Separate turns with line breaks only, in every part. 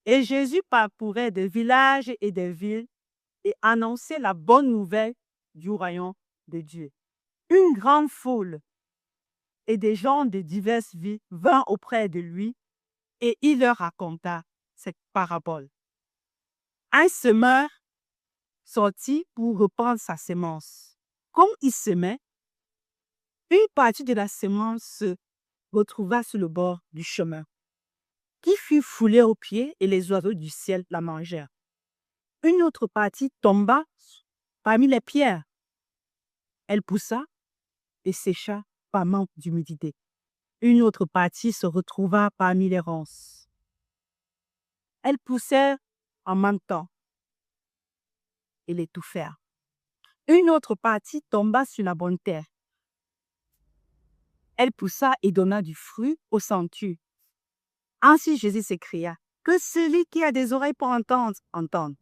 Et Jésus parcourait des villages et des villes et annonçait la bonne nouvelle du royaume de Dieu. Une grande foule et des gens de diverses villes vinrent auprès de lui et il leur raconta cette parabole. Un semeur sortit pour reprendre sa semence. Comme il semait, une partie de la semence se retrouva sur le bord du chemin, qui fut foulée aux pieds et les oiseaux du ciel la mangèrent. Une autre partie tomba parmi les pierres. Elle poussa et sécha par manque d'humidité. Une autre partie se retrouva parmi les ronces. Elles poussèrent en même temps et l'étouffèrent. Une autre partie tomba sur la bonne terre. Elle poussa et donna du fruit au centuple. Ainsi Jésus s'écria, que celui qui a des oreilles pour entendre, entende.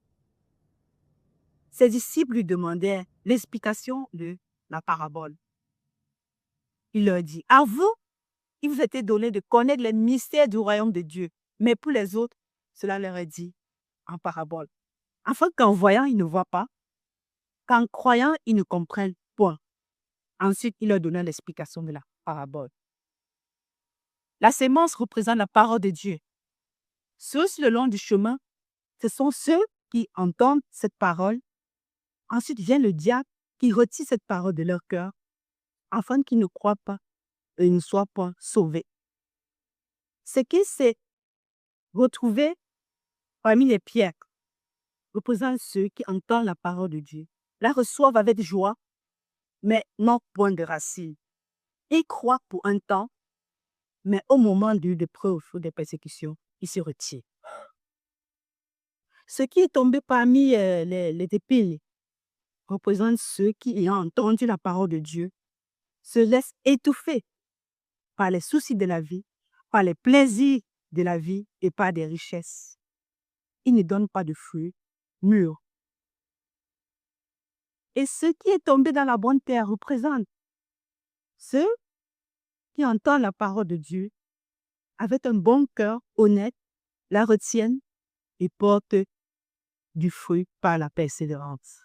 Ses disciples lui demandèrent l'explication de la parabole. Il leur dit, à vous, il vous a été donné de connaître les mystères du royaume de Dieu, mais pour les autres, cela leur est dit en parabole, afin qu'en voyant, ils ne voient pas, qu'en croyant, ils ne comprennent point. Ensuite, il leur donna l'explication de la parabole. La sémence représente la parole de Dieu. Ceux sur le long du chemin, ce sont ceux qui entendent cette parole. Ensuite vient le diable qui retire cette parole de leur cœur, afin qu'ils ne croient pas et ne soient pas sauvés. Ce qui s'est retrouvé parmi les pierres représente ceux qui entendent la parole de Dieu, la reçoivent avec joie, mais n'ont point de racines. Ils croient pour un temps, mais au moment de l'épreuve ou des persécutions, ils se retirent. Ce qui est tombé parmi les épines représente ceux qui, ayant entendu la parole de Dieu, se laissent étouffer par les soucis de la vie, par les plaisirs de la vie et par des richesses. Ils ne donnent pas de fruits mûrs. Et ce qui est tombé dans la bonne terre représente ceux qui entendent la parole de Dieu avec un bon cœur honnête, la retiennent et portent du fruit par la persévérance.